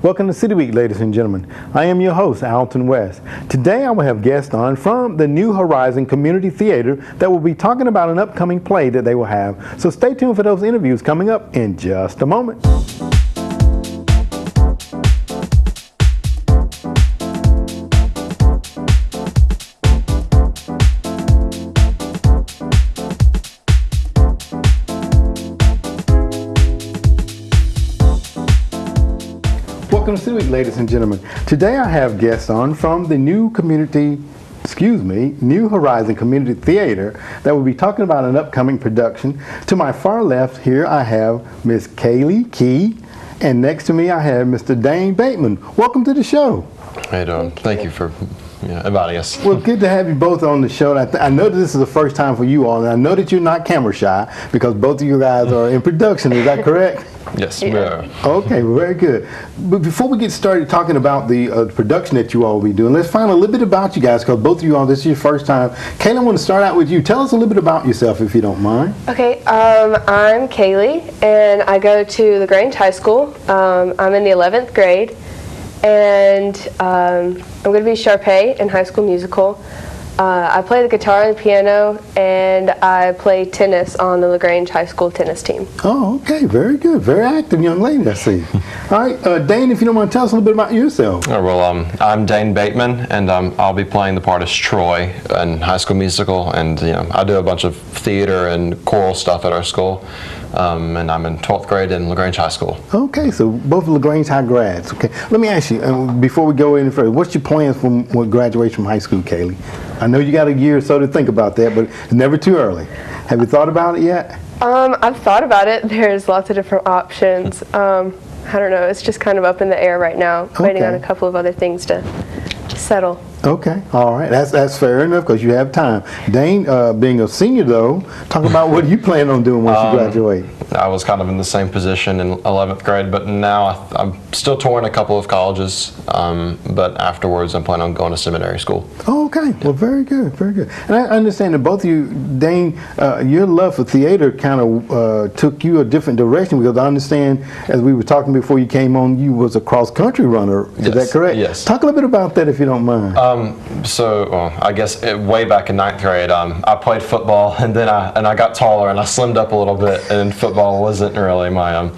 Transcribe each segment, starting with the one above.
Welcome to City Week, ladies and gentlemen. I am your host, Alton West. Today I will have guests on from the New Horizon Community Theater that will be talking about an upcoming play that they will have. So stay tuned for those interviews coming up in just a moment. Welcome to City Week, ladies and gentlemen. Today I have guests on from the New Horizon Community Theater that will be talking about an upcoming production. To my far left here I have Miss Kaylee Key, and next to me I have Mr. Dane Bateman. Welcome to the show. How you doing? Thank you for inviting us. Well, good to have you both on the show. I know that this is the first time for you all, and I know that you're not camera shy because both of you guys are in production. Is that correct? Yes, we are. Okay, well, very good. But before we get started talking about the production that you all will be doing, let's find a little bit about you guys, because both of you all, this is your first time. Kaylee, I want to start out with you. Tell us a little bit about yourself, if you don't mind. Okay, I'm Kaylee, and I go to LaGrange High School. I'm in the 11th grade, and I'm going to be Sharpay in High School Musical. I play the guitar and the piano, and I play tennis on the LaGrange High School tennis team. Oh, okay, very good. Very active young lady, I see. All right, Dane, if you don't mind, tell us a little bit about yourself. I'm Dane Bateman, and I'll be playing the part as Troy in High School Musical, and I do a bunch of theater and choral stuff at our school. And I'm in 12th grade in LaGrange High School. Okay, so both LaGrange High grads. Okay, let me ask you, before we go any further, what's your plans for graduation from high school, Kaylee? I know you got a year or so to think about that, but it's never too early. Have you thought about it yet? I've thought about it. There's lots of different options. I don't know, it's just kind of up in the air right now, waiting on a couple of other things to settle. Okay, all right, that's fair enough because you have time. Dane, being a senior though, talk about what you plan on doing once you graduate. I was kind of in the same position in 11th grade, but now I'm still touring a couple of colleges, but afterwards I'm planning on going to seminary school. Oh, okay, well, very good, very good. And I understand that both of you, Dane, your love for theater kind of took you a different direction, because I understand, as we were talking before you came on, you was a cross-country runner. Is that correct? Yes. Talk a little bit about that if you don't mind. I guess way back in 9th grade, I played football, and then I got taller and I slimmed up a little bit, and football wasn't really my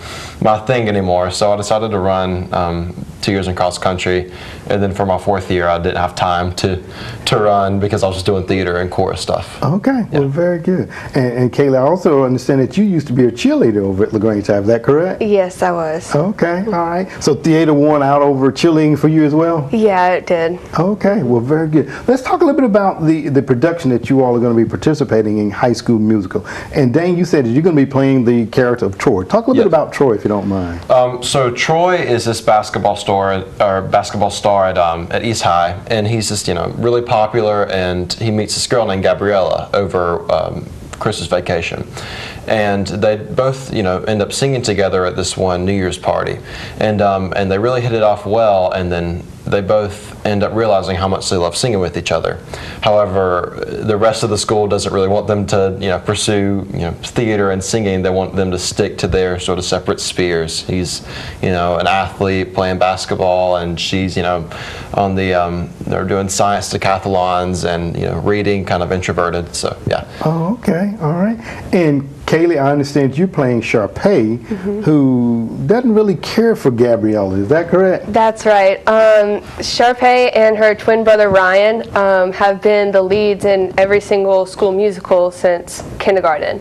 thing anymore. So I decided to run 2 years in cross country, and then for my 4th year I didn't have time to run because I was just doing theater and chorus stuff. Okay, well, very good. And Kayla, I also understand that you used to be a cheerleader over at LaGrange High. Is that correct? Yes, I was. Okay, all right. So theater won out over cheerleading for you as well? Yeah, it did. Okay, well, very good. Let's talk a little bit about the production that you all are going to be participating in, High School Musical. And Dane, you said that you're going to be playing the character of Troy. Talk a little bit about Troy, if you don't mind. So Troy is this basketball star at East High, and he's just really popular, and he meets this girl named Gabriella over Christmas vacation, and they both end up singing together at this one New Year's party, and they really hit it off well, and then they both end up realizing how much they love singing with each other. However, the rest of the school doesn't really want them to pursue theater and singing. They want them to stick to their sort of separate spheres. He's an athlete playing basketball, and she's on the they're doing science decathlons and reading, kind of introverted. So yeah. Oh, okay, all right. And Kaylee, I understand you're playing Sharpay, who doesn't really care for Gabriella. Is that correct? That's right. Sharpay and her twin brother Ryan have been the leads in every single school musical since kindergarten.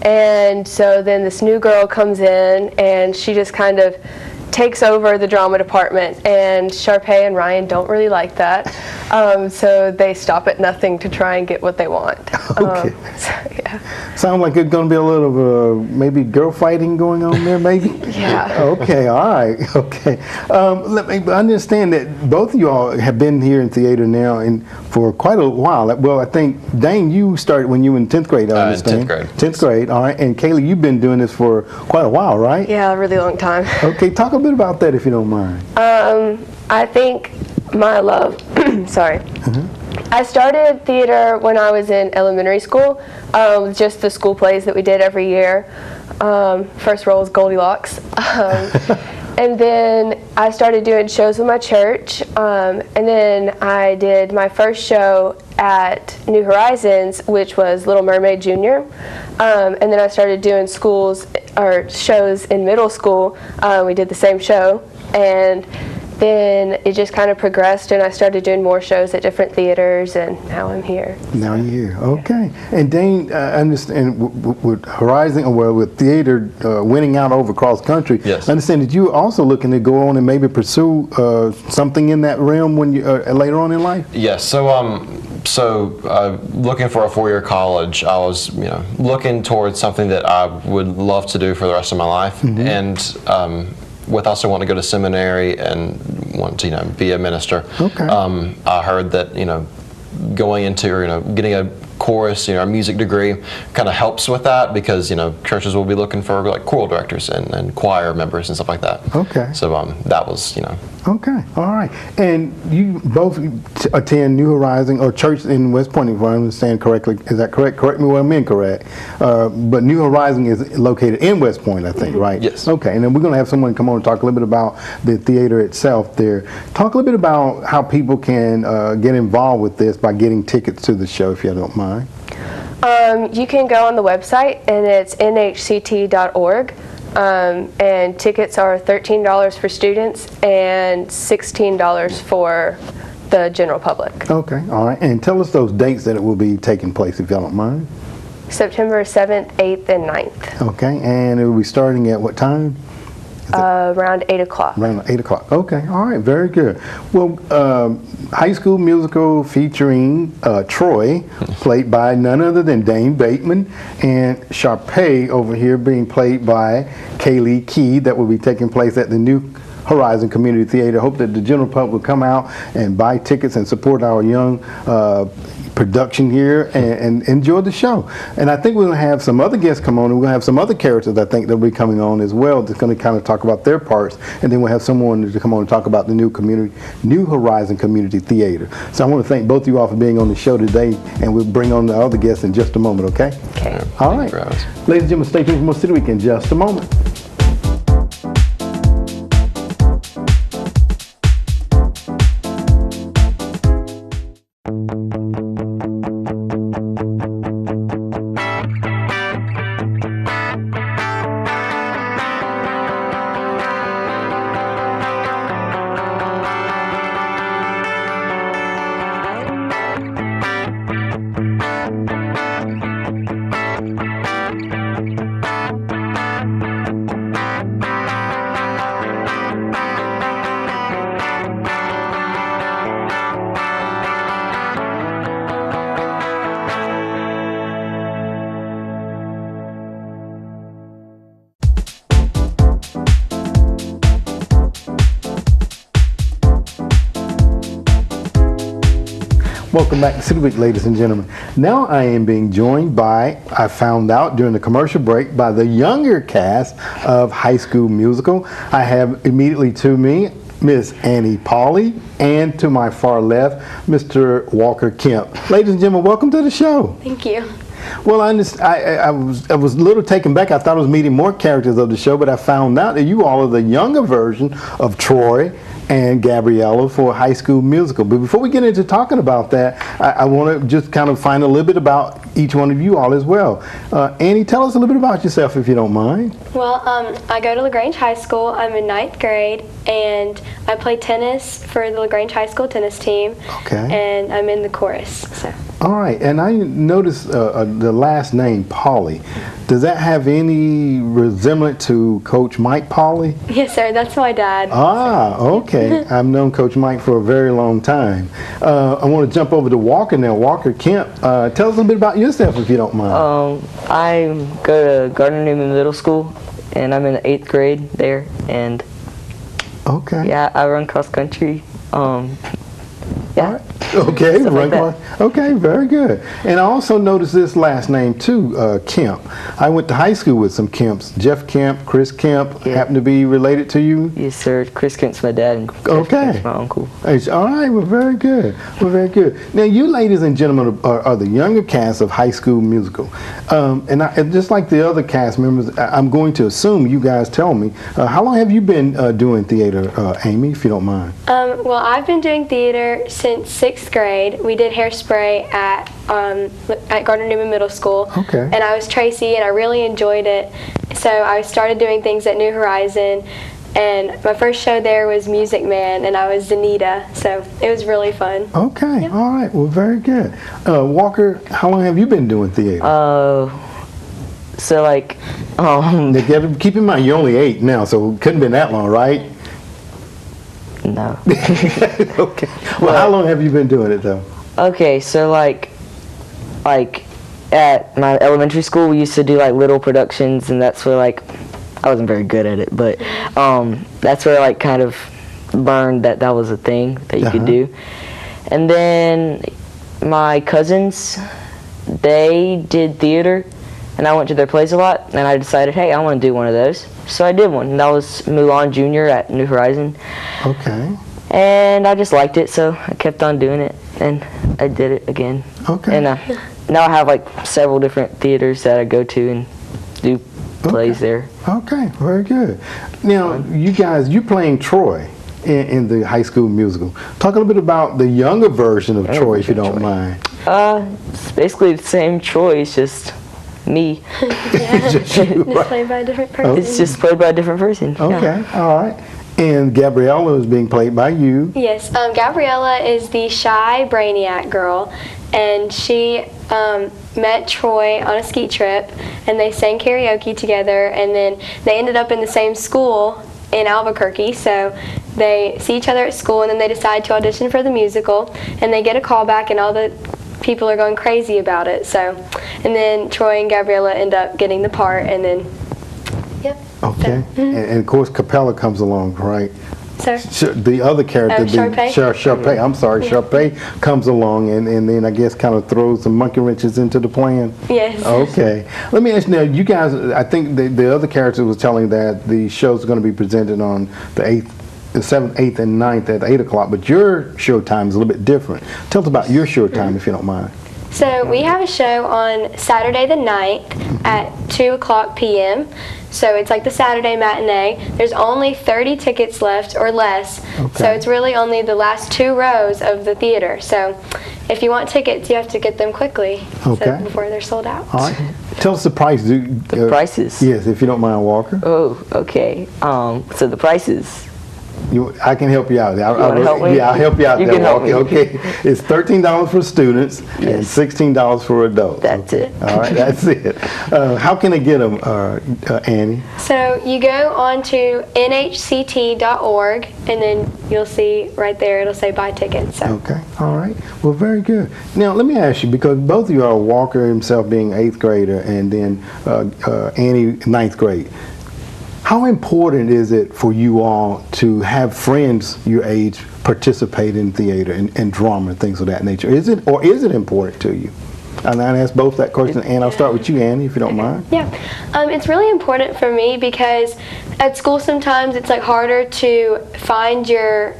And so then this new girl comes in, and she just kind of takes over the drama department, and Sharpay and Ryan don't really like that, so they stop at nothing to try and get what they want. Okay. So, yeah. Sounds like it's going to be a little maybe girl fighting going on there, maybe? Yeah. Okay, all right, okay. Let me understand that both of you all have been here in theater now and for quite a while. Well, I think, Dane, you started when you were in 10th grade, I understand. 10th grade. 10th grade, all right. And Kaylee, you've been doing this for quite a while, right? Yeah, a really long time. Okay, talk a bit about that if you don't mind. I think my love, sorry. I started theater when I was in elementary school, just the school plays that we did every year. First role was Goldilocks. And then I started doing shows with my church, and then I did my first show at New Horizons, which was Little Mermaid Junior, and then I started doing shows in middle school. We did the same show, and then it just kind of progressed, and I started doing more shows at different theaters, and now I'm here. Now you're here, okay. And Dane, I understand with Horizon, well, with theater winning out over cross country, yes. I understand that you also looking to go on and maybe pursue something in that realm when you later on in life? Yes, so looking for a 4-year college, I was looking towards something that I would love to do for the rest of my life, and with also wanting to go to seminary and want to be a minister. Okay. I heard that going into getting a chorus, a music degree kind of helps with that, because churches will be looking for like choral directors and choir members and stuff like that. Okay. So that was Okay, all right. And you both attend New Horizon or church in West Point, if I understand correctly. Is that correct? Correct me when I'm incorrect. But New Horizon is located in West Point, I think, right? Yes. Okay, and then we're going to have someone come on and talk a little bit about the theater itself there. Talk a little bit about how people can get involved with this by getting tickets to the show, if you don't mind. You can go on the website, and it's nhct.org. And tickets are $13 for students and $16 for the general public. Okay, all right. And tell us those dates that it will be taking place, if you don't mind. September 7th, 8th, and 9th. Okay, and it will be starting at what time? Around 8 o'clock. Around 8 o'clock. Okay, all right, very good. Well, High School Musical featuring Troy, played by none other than Dane Bateman, and Sharpay over here being played by Kaylee Key. That will be taking place at the New Horizon Community Theater. Hope that the general public will come out and buy tickets and support our young production here and enjoy the show. And I think we're going to have some other guests come on, and we're going to have some other characters I think that will be coming on as well that's going to kind of talk about their parts, and then we'll have someone to come on and talk about the New Horizon Community Theater. So I want to thank both of you all for being on the show today, and we'll bring on the other guests in just a moment, okay? Okay. All right. Ladies and gentlemen, stay tuned for more City Week in just a moment. Welcome back to City Week, ladies and gentlemen. Now I am being joined by, I found out during the commercial break, by the younger cast of High School Musical. I have immediately to me Miss Annie Pauley, and to my far left, Mr. Walker Kemp. Ladies and gentlemen, welcome to the show. Thank you. Well, I was a little taken back. I thought I was meeting more characters of the show, but I found out that you all are the younger version of Troy and Gabriella for High School Musical. But before we get into talking about that, I want to just kind of find a little bit about each one of you all as well. Annie, tell us a little bit about yourself, if you don't mind. Well, I go to LaGrange High School. I'm in 9th grade, and I play tennis for the LaGrange High School tennis team. Okay. And I'm in the chorus. So. All right, and I noticed the last name, Pauley. Does that have any resemblance to Coach Mike Pauley? Yes, sir. That's my dad. Ah, okay. I've known Coach Mike for a very long time. I want to jump over to Walker now. Walker Kemp, tell us a little bit about yourself, if you don't mind. I go to Gardner Newman Middle School, and I'm in the 8th grade there. And okay. yeah, I run cross country. Yeah. All right. Okay, Stuff like right. Okay, very good. And I also noticed this last name too, Kemp. I went to high school with some Kemps. Jeff Kemp, Chris Kemp, happen to be related to you? Yes, sir. Chris Kent's my dad, and Jeff Okay. Kent's my uncle. All right, well, very good. Well, very good. Now, you ladies and gentlemen are the younger cast of High School Musical. And just like the other cast members, I'm going to assume you guys tell me, how long have you been doing theater, Amy, if you don't mind? Well, I've been doing theater since 6th grade. We did Hairspray at Gardner Newman Middle School. Okay. And I was Tracy, and I really enjoyed it. So I started doing things at New Horizon, and my first show there was Music Man, and I was Zanita. So it was really fun. Okay, all right, well, very good. Walker, how long have you been doing theater? So like, Now, keep in mind, you're only 8 now, so it couldn't been that long, right? no. Okay. Well, how long have you been doing it, though? Okay, so like at my elementary school, we used to do like little productions, and that's where like I wasn't very good at it, but that's where I like kind of learned that that was a thing that you could do. And then my cousins, they did theater, and I went to their plays a lot, and I decided, hey, I want to do one of those. So I did one, and that was Mulan Jr. at New Horizon. Okay. And I just liked it, so I kept on doing it, and I did it again. Okay. And now I have like several different theaters that I go to and do plays there. Okay, very good. Now, you guys, you're playing Troy in the High School Musical. Talk a little bit about the younger version of Troy, if you don't mind. It's basically the same Troy, it's just me. Just you, Just right? played by a different person. It's just played by a different person. Okay, all right. And Gabriella is being played by you. Yes, Gabriella is the shy brainiac girl, and she met Troy on a ski trip, and they sang karaoke together, and then they ended up in the same school in Albuquerque, so they see each other at school, and then they decide to audition for the musical, and they get a call back, and all the people are going crazy about it, so, and then Troy and Gabriella end up getting the part, and then, yep. Okay. And of course, Capella comes along, right? Sir? The other character, Sharpay? Sharpay, I'm sorry, Sharpay comes along and then I guess kind of throws some monkey wrenches into the plan. Yes. Okay. Let me ask you now, you guys, I think the other character was telling that the show's going to be presented on the 8th, the 7th, 8th, and 9th at 8 o'clock, but your show time is a little bit different. Tell us about your show time, if you don't mind. So we have a show on Saturday the 9th at 2 o'clock p.m. So it's like the Saturday matinee. There's only 30 tickets left or less. Okay. So it's really only the last 2 rows of the theater. So if you want tickets, you have to get them quickly Okay. before they're sold out. All right. Tell us the price. The prices? Yes, if you don't mind, Walker. Oh, okay. So the prices. I can help you out. wanna help me? Yeah, I'll help you out You there, can help Walker. me. Okay. It's $13 for students and $16 for adults. That's it. All right, that's it. How can I get them, Annie? So you go on to nhct.org, and then you'll see right there, it'll say buy tickets. So. Okay, all right. Well, very good. Now, let me ask you, because both of you are Walker himself being 8th grader and then Annie 9th grade. How important is it for you all to have friends your age participate in theater and drama and things of that nature? Is it important to you? And I ask both that question, and I'll start with you, Annie, if you don't mind. Yeah, it's really important for me because at school sometimes it's like harder to find your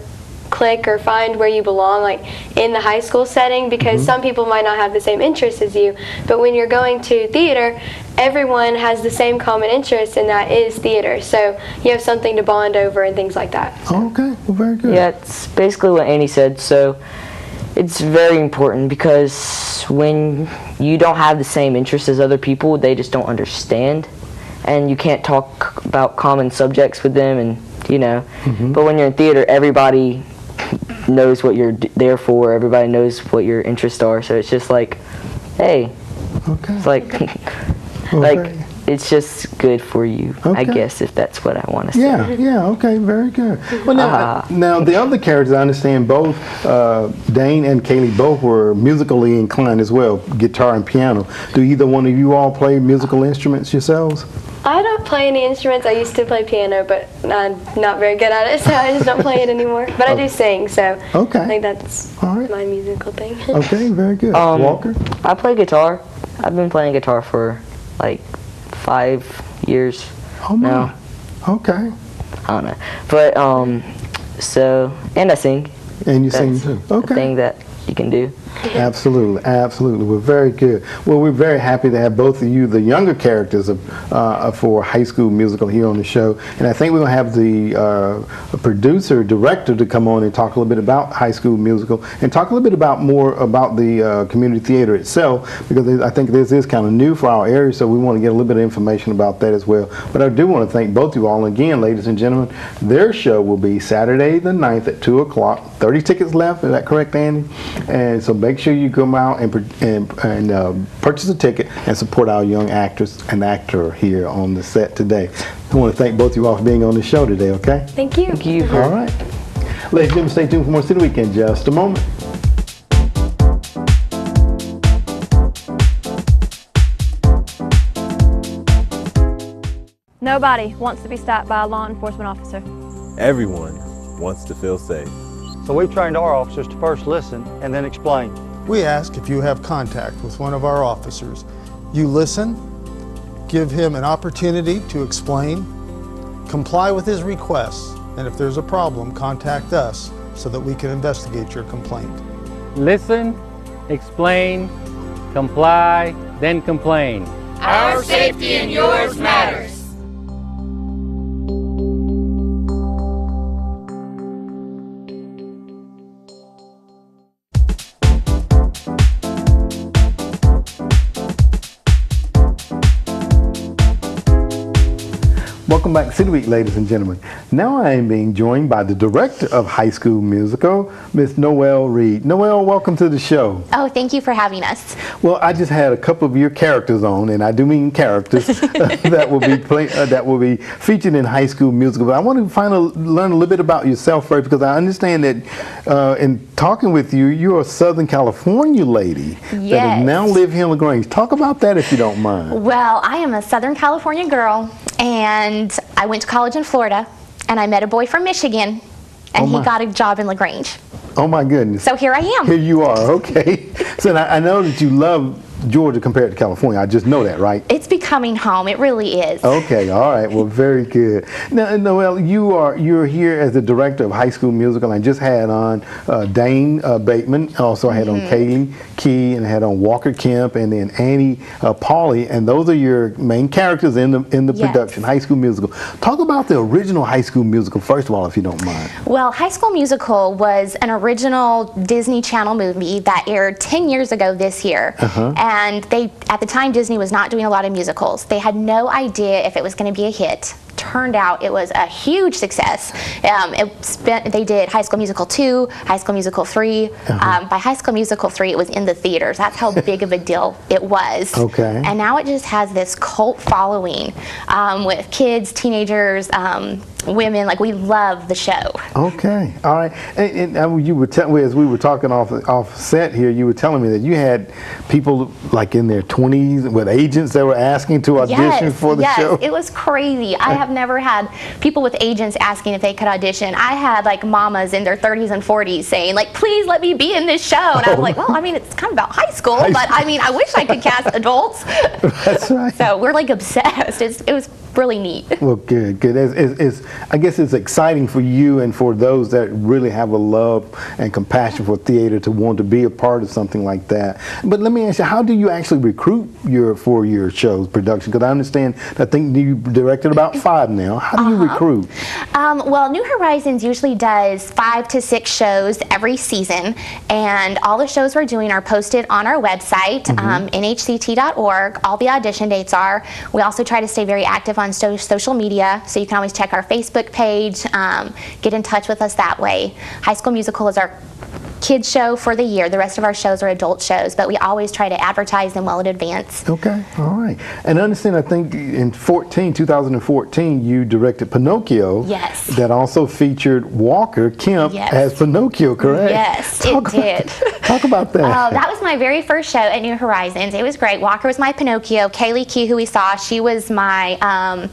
clique or find where you belong, like in the high school setting, because some people might not have the same interests as you. But when you're going to theater, everyone has the same common interest, and that is theater. So you have something to bond over and things like that. Okay, well, very good. Yeah, it's basically what Annie said. So it's very important because when you don't have the same interests as other people, they just don't understand, and you can't talk about common subjects with them, and you know. But when you're in theater, everybody knows what you're there for. Everybody knows what your interests are. So it's just like, hey, Okay. it's like, Well, like it's just good for you, I guess, if that's what I want to say. Yeah, okay, very good. Well, now the other characters, I understand both Dane and Kaylee both were musically inclined as well, guitar and piano. Do either one of you all play musical instruments yourselves? I don't play any instruments. I used to play piano, but I'm not very good at it, so I just don't play it anymore. But I do sing, so I think that's my musical thing. Okay, very good. Walker? I play guitar. I've been playing guitar for like 5 years now. Okay. I don't know. But, and I sing. And you sing too. Okay. A thing that you can do. Absolutely, absolutely. Well, very good. Well, we're very happy to have both of you, the younger characters for High School Musical, here on the show. And I think we're going to have the producer, director, to come on and talk a little bit about High School Musical and talk a little bit more about the community theater itself, because I think this is kind of new for our area, so we want to get a little bit of information about that as well. But I do want to thank both of you all. And again, ladies and gentlemen, their show will be Saturday the 9th at 2 o'clock. 30 tickets left. Is that correct, Andy? And so make sure you come out and purchase a ticket and support our young actress and actor here on the set today. I want to thank both of you all for being on the show today, okay? Thank you. Thank you. All right. Ladies and gentlemen, stay tuned for more City Week in just a moment. Nobody wants to be stopped by a law enforcement officer. Everyone wants to feel safe. So we've trained our officers to first listen and then explain. We ask if you have contact with one of our officers, you listen, give him an opportunity to explain, comply with his requests, and if there's a problem, contact us so that we can investigate your complaint. Listen, explain, comply, then complain. Our safety and yours matters. Welcome back to City Week, ladies and gentlemen. Now I am being joined by the director of High School Musical, Miss Noelle Reed. Noelle, welcome to the show. Oh, thank you for having us. Well, I just had a couple of your characters on, and I do mean characters that will be featured in High School Musical. But I want to learn a little bit about yourself first, because I understand that in talking with you, you're a Southern California lady that now live here in LaGrange. Talk about that if you don't mind. Well, I am a Southern California girl, and I went to college in Florida, and I met a boy from Michigan, and he got a job in LaGrange. Oh my goodness. So here I am. Here you are, okay. So I know that you love Georgia compared to California. I just know that, right? It's becoming home. It really is. Okay, all right. Well, very good. Now, Noelle, you're here as the director of High School Musical. I just had on Dane Bateman. Also, I had on Katie Key, and I had on Walker Kemp, and then Annie Pauley, and those are your main characters in the production, High School Musical. Talk about the original High School Musical first of all, if you don't mind. Well, High School Musical was an original Disney Channel movie that aired 10 years ago this year. And at the time, Disney was not doing a lot of musicals. They had no idea if it was going to be a hit. Turned out it was a huge success. They did High School Musical 2, High School Musical 3. By High School Musical 3, it was in the theaters. That's how big of a deal it was. Okay. And now it just has this cult following with kids, teenagers, women. Like, we love the show. Okay, all right. And you were as we were talking off set here, you were telling me that you had people like in their 20s with agents that were asking to audition for the show. Yes, it was crazy. I have never had people with agents asking if they could audition. I had like mamas in their 30s and 40s saying like, please let me be in this show. And I was like, well, I mean, it's kind of about high school, but I mean, I wish I could cast adults. That's right. So we're like obsessed. It was really neat. Well, good. I guess it's exciting for you and for those that really have a love and compassion for theater to want to be a part of something like that. But let me ask you, how do you actually recruit for your show's production? Because I think you directed about 5 now. How do you recruit? Well, New Horizons usually does 5 to 6 shows every season, and all the shows we're doing are posted on our website, nhct.org. All the audition dates are. We also try to stay very active on social media, so you can always check our Facebook page, get in touch with us that way. High School Musical is our kids show for the year. The rest of our shows are adult shows, but we always try to advertise them well in advance. Okay, all right. And I understand, I think in 2014, you directed Pinocchio. Yes. That also featured Walker Kemp as Pinocchio, correct? Yes, it did. Talk about that. That was my very first show at New Horizons. It was great. Walker was my Pinocchio. Kaylee Key, who we saw, she was my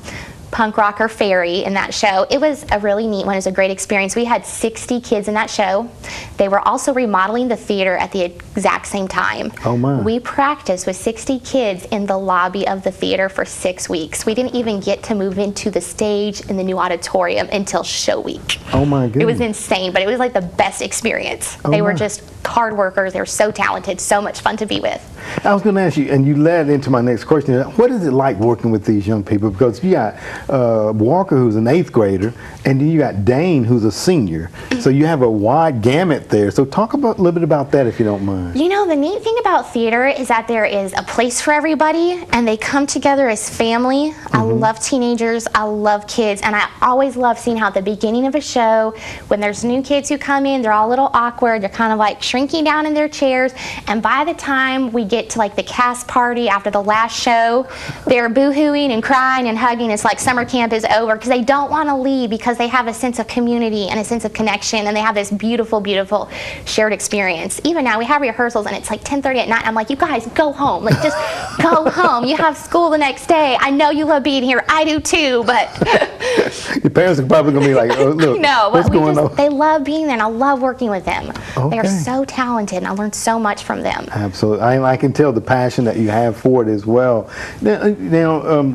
punk rocker fairy in that show. It was a really neat one. It was a great experience. We had 60 kids in that show. They were also remodeling the theater at the exact same time. Oh my. We practiced with 60 kids in the lobby of the theater for 6 weeks. We didn't even get to move into the stage in the new auditorium until show week. Oh my goodness. It was insane, but it was like the best experience. They were just hard workers. They were so talented, so much fun to be with. I was going to ask you, and you led into my next question. What is it like working with these young people? Because you got Walker, who's an 8th grader, and then you got Dane, who's a senior. So you have a wide gamut there. So talk a little bit about that, if you don't mind. You know, the neat thing about theater is that there is a place for everybody, and they come together as family. I love teenagers. I love kids, and I always love seeing how at the beginning of a show, when there's new kids who come in, they're all a little awkward. They're kind of like shrinking down in their chairs, and by the time we get to like the cast party after the last show, they're boo-hooing and crying and hugging. It's like summer camp is over because they don't want to leave, because they have a sense of community and a sense of connection, and they have this beautiful, beautiful shared experience. Even now we have rehearsals and it's like 10:30 at night. I'm like, you guys go home, like just go home. You have school the next day. I know you love being here. I do too, but your parents are probably gonna be like, oh, look, no, what's going on? They love being there, and I love working with them. Okay. They are so talented, and I learned so much from them. Absolutely. I can tell the passion that you have for it as well. Now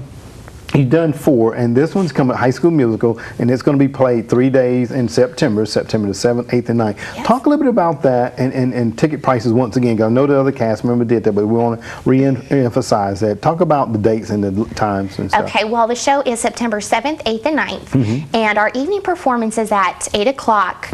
you've done 4, and this one's coming, High School Musical, and it's going to be played 3 days in September the 7th, 8th, and 9th. Yes. Talk a little bit about that and ticket prices once again, because I know the other cast member did that, but we want to re-emphasize that. Talk about the dates and the times and stuff. Okay, well, the show is September 7th, 8th, and 9th, and our evening performances at 8 o'clock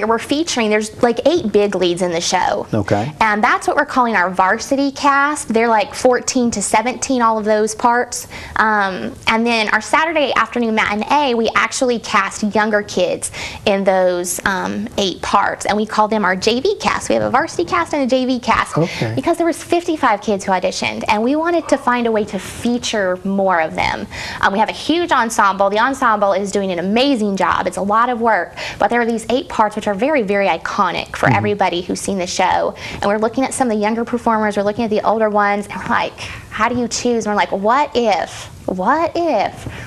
we're featuring, there's like 8 big leads in the show. Okay. And that's what we're calling our varsity cast. They're like 14 to 17, all of those parts. And then our Saturday afternoon matinee, we actually cast younger kids in those 8 parts, and we call them our JV cast. We have a varsity cast and a JV cast, because there was 55 kids who auditioned, and we wanted to find a way to feature more of them. We have a huge ensemble. The ensemble is doing an amazing job. It's a lot of work, but there are these 8 parts which are very, very iconic for everybody who's seen the show. And we're looking at some of the younger performers, we're looking at the older ones, and we're like, how do you choose? And we're like, what if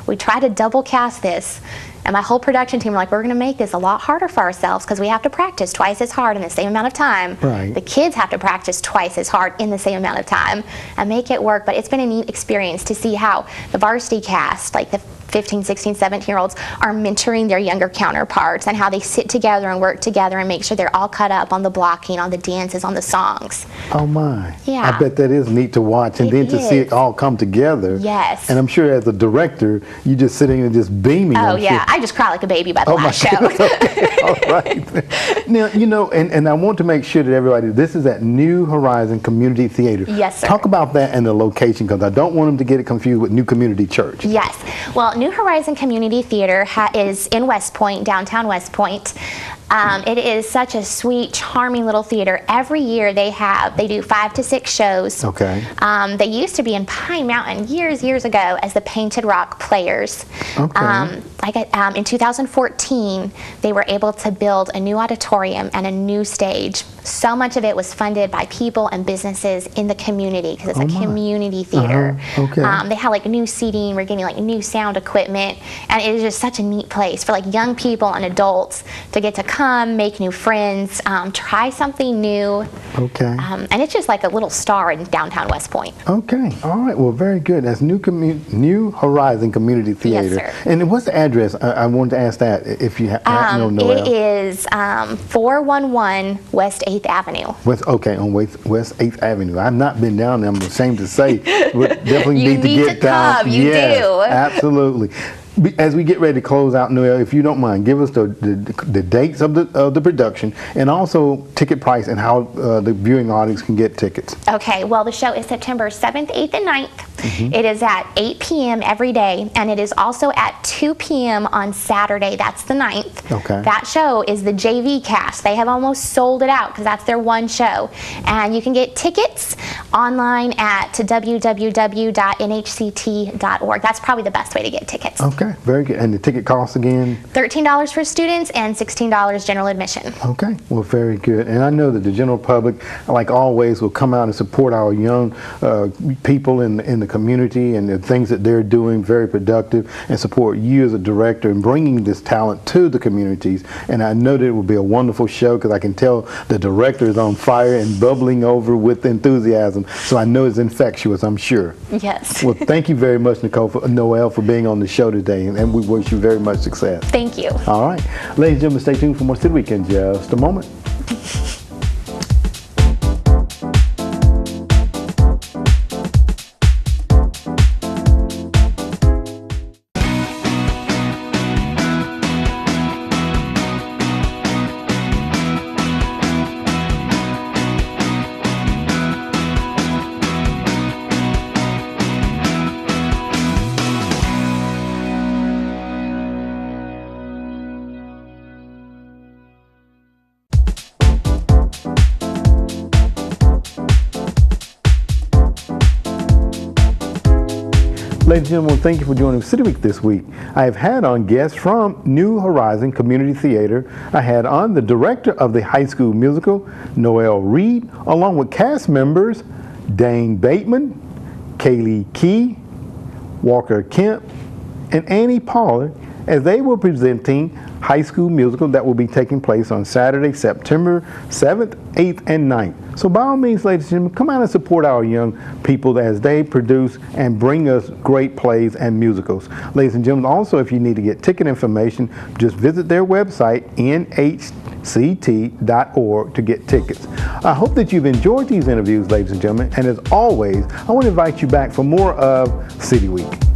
we try to double cast this? And my whole production team were like, we're going to make this a lot harder for ourselves, because we have to practice twice as hard in the same amount of time. Right. The kids have to practice twice as hard in the same amount of time and make it work. But it's been a neat experience to see how the varsity cast, like the 15, 16, 17-year-olds, are mentoring their younger counterparts, and how they sit together and work together and make sure they're all caught up on the blocking, on the dances, on the songs. Oh my. Yeah. I bet that is neat to watch, and then to see it all come together. Yes. And I'm sure as a director, you just sitting and just beaming. Oh I'm yeah, sure. I just cry like a baby by the last show. Okay. All right. Now, you know, and I want to make sure that everybody, this is at New Horizon Community Theater. Yes, sir. Talk about that and the location, because I don't want them to get it confused with New Community Church. Yes. Well, New Horizon Community Theater is in West Point, downtown West Point. It is such a sweet, charming little theater. Every year they do 5 to 6 shows. Okay. They used to be in Pine Mountain years ago as the Painted Rock Players. Okay. In 2014, they were able to build a new auditorium and a new stage. So much of it was funded by people and businesses in the community, because it's a community theater. Okay. They had like new seating, we're getting like new sound equipment, and it is just such a neat place for like young people and adults to get to come, make new friends, try something new. Okay. And it's just like a little star in downtown West Point. Okay. All right. Well, very good. That's New Horizon Community Theater. Yes, sir. And what's the address? I wanted to ask that if you have no. It is 411 West 8th Avenue. On West 8th Avenue. I've not been down there, I'm ashamed to say. But definitely You need to get down. Come. You yes, do. Absolutely. As we get ready to close out, Noelle, if you don't mind, give us the dates of the production, and also ticket price and how the viewing audience can get tickets. Okay, well, the show is September 7th, 8th, and 9th. It is at 8 p.m. every day, and it is also at 2 p.m. on Saturday. That's the 9th. Okay. That show is the JV cast. They have almost sold it out because that's their one show. And you can get tickets online at www.nhct.org. That's probably the best way to get tickets. Okay, very good. And the ticket cost again? $13 for students and $16 general admission. Okay, well, very good. And I know that the general public, like always, will come out and support our young people in the community and the things that they're doing, very productive, and support you as a director in bringing this talent to the communities. And I know that it will be a wonderful show because I can tell the director is on fire and bubbling over with enthusiasm. So I know it's infectious, I'm sure. Yes. Well, thank you very much, Noelle, for being on the show today, and we wish you very much success. Thank you. All right. Ladies and gentlemen, stay tuned for more City Week in just a moment. Ladies and gentlemen, thank you for joining City Week this week. I have had on guests from New Horizon Community Theater. I had on the director of the high school musical, Noelle Reed, along with cast members Dane Bateman, Kaylee Key, Walker Kemp, and Annie Pollard, as they were presenting high school musical that will be taking place on Saturday, September 7th, 8th, and 9th. So by all means, ladies and gentlemen, come out and support our young people as they produce and bring us great plays and musicals. Ladies and gentlemen, also if you need to get ticket information, just visit their website, nhct.org, to get tickets. I hope that you've enjoyed these interviews, ladies and gentlemen, and as always, I want to invite you back for more of City Week.